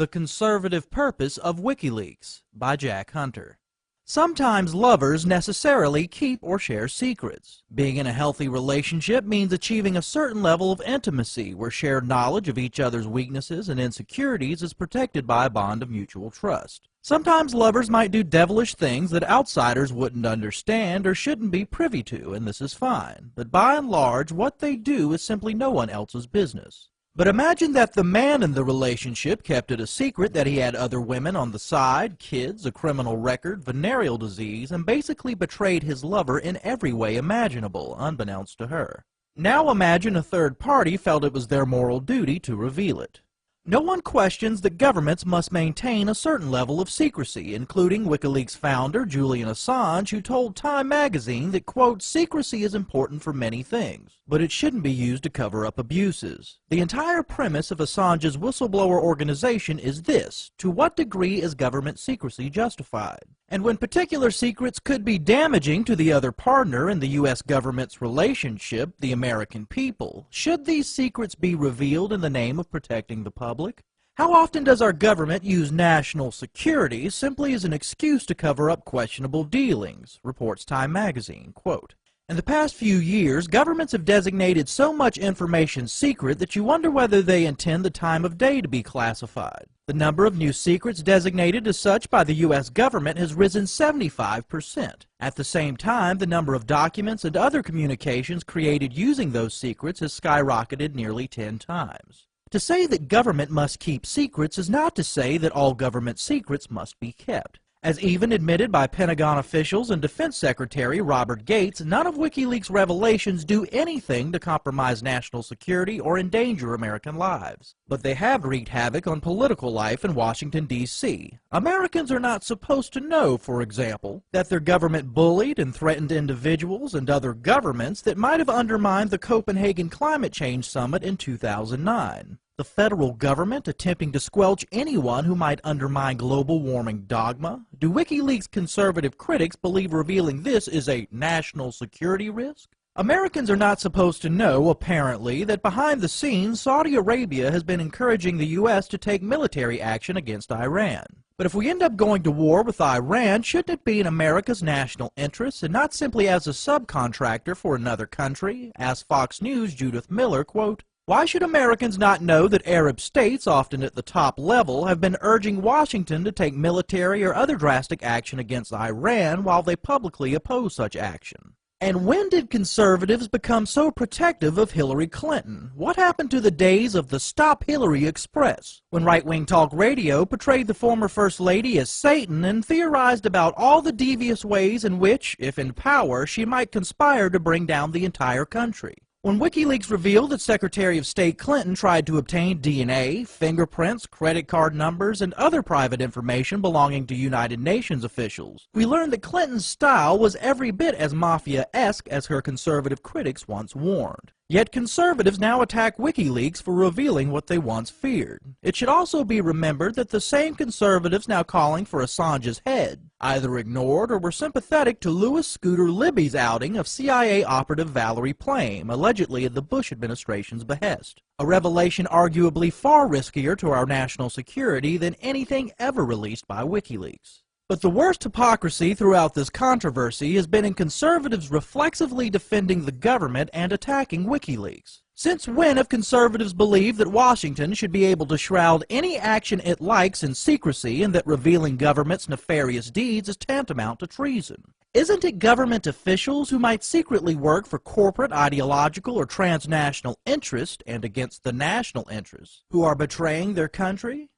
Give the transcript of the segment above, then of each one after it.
The Conservative Purpose of Wikileaks by Jack Hunter. Sometimes lovers necessarily keep or share secrets. Being in a healthy relationship means achieving a certain level of intimacy where shared knowledge of each other's weaknesses and insecurities is protected by a bond of mutual trust. Sometimes lovers might do devilish things that outsiders wouldn't understand or shouldn't be privy to, and this is fine. But by and large, what they do is simply no one else's business. But imagine that the man in the relationship kept it a secret that he had other women on the side, kids, a criminal record, venereal disease, and basically betrayed his lover in every way imaginable, unbeknownst to her. Now imagine a third party felt it was their moral duty to reveal it. No one questions that governments must maintain a certain level of secrecy, including Wikileaks founder Julian Assange, who told Time magazine that, quote, secrecy is important for many things, but it shouldn't be used to cover up abuses. The entire premise of Assange's whistleblower organization is this: to what degree is government secrecy justified? And when particular secrets could be damaging to the other partner in the U.S. government's relationship, the American people, should these secrets be revealed in the name of protecting the public? How often does our government use national security simply as an excuse to cover up questionable dealings, reports Time magazine, quote. In the past few years, governments have designated so much information secret that you wonder whether they intend the time of day to be classified. The number of new secrets designated as such by the U.S. government has risen 75%. At the same time, the number of documents and other communications created using those secrets has skyrocketed nearly 10 times. To say that government must keep secrets is not to say that all government secrets must be kept. As even admitted by Pentagon officials and Defense Secretary Robert Gates, none of WikiLeaks' revelations do anything to compromise national security or endanger American lives. But they have wreaked havoc on political life in Washington, D.C. Americans are not supposed to know, for example, that their government bullied and threatened individuals and other governments that might have undermined the Copenhagen Climate Change Summit in 2009. The federal government attempting to squelch anyone who might undermine global warming dogma? Do WikiLeaks conservative critics believe revealing this is a national security risk? Americans are not supposed to know, apparently, that behind the scenes, Saudi Arabia has been encouraging the U.S. to take military action against Iran. But if we end up going to war with Iran, shouldn't it be in America's national interests and not simply as a subcontractor for another country? Asked Fox News' Judith Miller, quote, why should Americans not know that Arab states, often at the top level, have been urging Washington to take military or other drastic action against Iran while they publicly oppose such action? And when did conservatives become so protective of Hillary Clinton? What happened to the days of the Stop Hillary Express, when right-wing talk radio portrayed the former First Lady as Satan and theorized about all the devious ways in which, if in power, she might conspire to bring down the entire country? When WikiLeaks revealed that Secretary of State Clinton tried to obtain DNA, fingerprints, credit card numbers, and other private information belonging to United Nations officials, we learned that Clinton's style was every bit as mafia-esque as her conservative critics once warned. Yet conservatives now attack WikiLeaks for revealing what they once feared. It should also be remembered that the same conservatives now calling for Assange's head either ignored or were sympathetic to Louis Scooter Libby's outing of CIA operative Valerie Plame, allegedly at the Bush administration's behest. A revelation arguably far riskier to our national security than anything ever released by WikiLeaks. But the worst hypocrisy throughout this controversy has been in conservatives reflexively defending the government and attacking WikiLeaks. Since when have conservatives believed that Washington should be able to shroud any action it likes in secrecy and that revealing government's nefarious deeds is tantamount to treason? Isn't it government officials who might secretly work for corporate, ideological, or transnational interest and against the national interest who are betraying their country?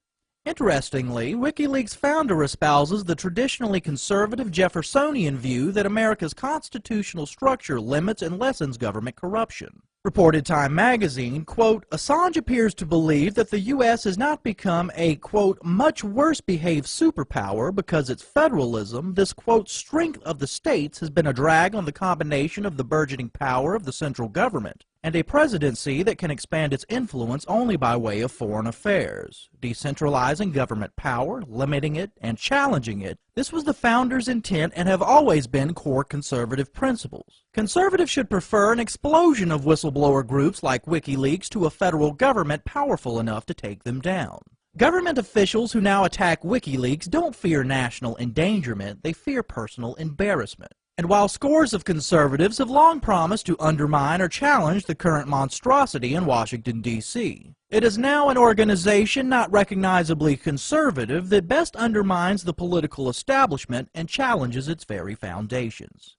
Interestingly, WikiLeaks founder espouses the traditionally conservative Jeffersonian view that America's constitutional structure limits and lessens government corruption. Reported Time magazine, quote, Assange appears to believe that the U.S. has not become a, quote, much worse behaved superpower because its federalism, this, quote, strength of the states has been a drag on the combination of the burgeoning power of the central government and a presidency that can expand its influence only by way of foreign affairs. Decentralizing government power, limiting it, and challenging it, this was the founders' intent and have always been core conservative principles. Conservatives should prefer an explosion of whistleblower groups like WikiLeaks to a federal government powerful enough to take them down. Government officials who now attack Wikileaks don't fear national endangerment, they fear personal embarrassment. And while scores of conservatives have long promised to undermine or challenge the current monstrosity in Washington, D.C., it is now an organization not recognizably conservative that best undermines the political establishment and challenges its very foundations.